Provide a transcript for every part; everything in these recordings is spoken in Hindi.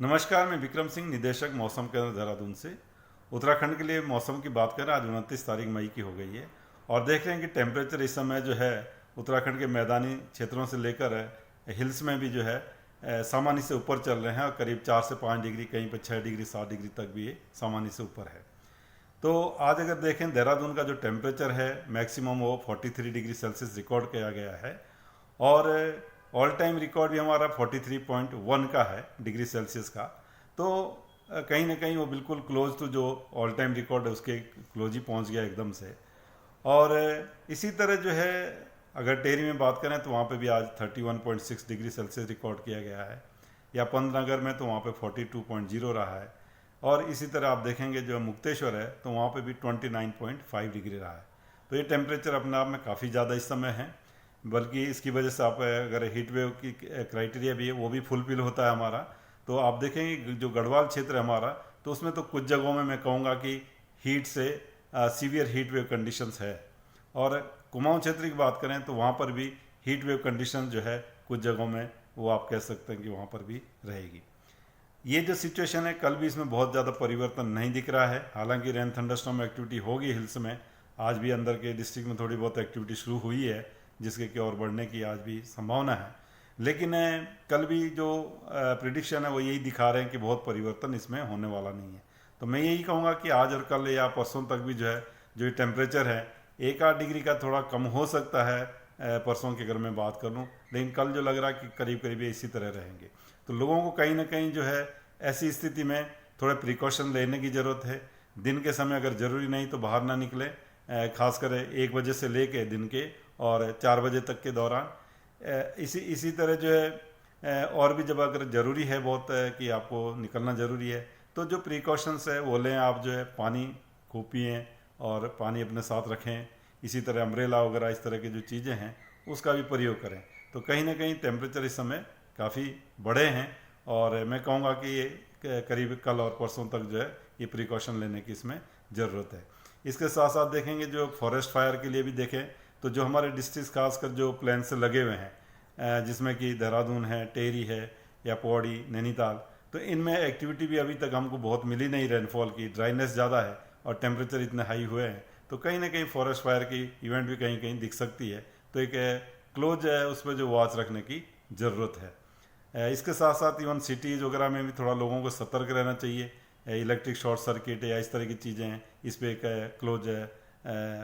नमस्कार, मैं विक्रम सिंह, निदेशक मौसम केंद्र देहरादून से। उत्तराखंड के लिए मौसम की बात करें, आज 29 तारीख मई की हो गई है और देख रहे हैं कि टेम्परेचर इस समय जो है उत्तराखंड के मैदानी क्षेत्रों से लेकर हिल्स में भी जो है सामान्य से ऊपर चल रहे हैं और करीब 4 से 5 डिग्री, कहीं पर 6 डिग्री 7 डिग्री तक भी ये सामान्य से ऊपर है। तो आज अगर देखें देहरादून का जो टेम्परेचर है मैक्सिमम वो 43 डिग्री सेल्सियस रिकॉर्ड किया गया है और ऑल टाइम रिकॉर्ड भी हमारा 43.1 का है डिग्री सेल्सियस का। तो कहीं ना कहीं वो बिल्कुल क्लोज टू जो ऑल टाइम रिकॉर्ड है उसके क्लोज ही पहुंच गया एकदम से। और इसी तरह जो है अगर टेहरी में बात करें तो वहाँ पे भी आज 31.6 डिग्री सेल्सियस रिकॉर्ड किया गया है, या पंतनगर में तो वहाँ पे 42.0 रहा है। और इसी तरह आप देखेंगे जो मुक्तेश्वर है तो वहाँ पे भी 29.5 डिग्री रहा है। तो ये टेम्परेचर अपने आप में काफ़ी ज़्यादा इस समय है, बल्कि इसकी वजह से आप अगर हीट वेव की क्राइटेरिया भी है वो भी फुलफिल होता है हमारा। तो आप देखेंगे जो गढ़वाल क्षेत्र है हमारा, तो उसमें तो कुछ जगहों में मैं कहूँगा कि हीट से सीवियर हीट वेव कंडीशंस है। और कुमाऊं क्षेत्र की बात करें तो वहाँ पर भी हीट वेव कंडीशन जो है कुछ जगहों में वो आप कह सकते हैं कि वहाँ पर भी रहेगी। ये जो सिचुएशन है कल भी इसमें बहुत ज़्यादा परिवर्तन नहीं दिख रहा है। हालांकि रेन थंडरस्टॉर्म एक्टिविटी होगी हिल्स में, आज भी अंदर के डिस्ट्रिक्ट में थोड़ी बहुत एक्टिविटी शुरू हुई है जिसके की और बढ़ने की आज भी संभावना है। लेकिन कल भी जो प्रिडिक्शन है वो यही दिखा रहे हैं कि बहुत परिवर्तन इसमें होने वाला नहीं है। तो मैं यही कहूँगा कि आज और कल या परसों तक भी जो है जो ये टेम्परेचर है 1-8 डिग्री का थोड़ा कम हो सकता है परसों की अगर मैं बात करूँ, लेकिन कल जो लग रहा है कि करीब करीब इसी तरह रहेंगे। तो लोगों को कहीं ना कहीं जो है ऐसी स्थिति में थोड़े प्रिकॉशन लेने की ज़रूरत है। दिन के समय अगर ज़रूरी नहीं तो बाहर ना निकले, खासकर 1 बजे से लेके दिन के और 4 बजे तक के दौरान। इसी तरह जो है और भी जब अगर ज़रूरी है बहुत कि आपको निकलना ज़रूरी है तो जो प्रिकॉशंस है वो लें। आप जो है पानी खूब पिएँ और पानी अपने साथ रखें। इसी तरह अम्ब्रेला वगैरह इस तरह की जो चीज़ें हैं उसका भी प्रयोग करें। तो कहीं ना कहीं टेम्परेचर इस समय काफ़ी बड़े हैं और मैं कहूँगा कि ये करीब कल और परसों तक जो है ये प्रिकॉशन लेने की इसमें ज़रूरत है। इसके साथ साथ देखेंगे जो फॉरेस्ट फायर के लिए भी देखें तो जो हमारे डिस्ट्रिक्ट खासकर जो प्लान से लगे हुए हैं जिसमें कि देहरादून है, टेहरी है या पौड़ी, नैनीताल, तो इनमें एक्टिविटी भी अभी तक हमको बहुत मिली नहीं। रेनफॉल की ड्राइनेस ज़्यादा है और टेम्परेचर इतने हाई हुए हैं तो कहीं ना कहीं फॉरेस्ट फायर की इवेंट भी कहीं कहीं दिख सकती है। तो एक क्लोज है उस पर जो वॉच रखने की ज़रूरत है। इसके साथ साथ इवन सिटीज़ वगैरह में भी थोड़ा लोगों को सतर्क रहना चाहिए। इलेक्ट्रिक शॉर्ट सर्किट या इस तरह की चीज़ें हैं, इस पर एक क्लोज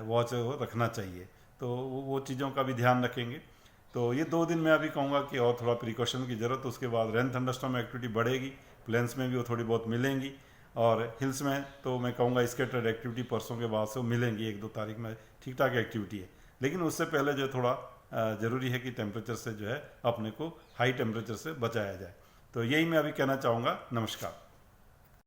वॉच रखना चाहिए। तो वो चीज़ों का भी ध्यान रखेंगे। तो ये 2 दिन मैं अभी कहूँगा कि और थोड़ा प्रिकॉशन की ज़रूरत। उसके बाद रेन थंडरस्टॉर्म एक्टिविटी बढ़ेगी, प्लेन्स में भी वो थोड़ी बहुत मिलेंगी और हिल्स में तो मैं कहूँगा स्कैटर्ड एक्टिविटी परसों के बाद से वो मिलेंगी। 1-2 तारीख में ठीक ठाक एक्टिविटी है, लेकिन उससे पहले जो थोड़ा ज़रूरी है कि टेम्परेचर से जो है अपने को हाई टेम्परेचर से बचाया जाए। तो यही मैं अभी कहना चाहूँगा। नमस्कार।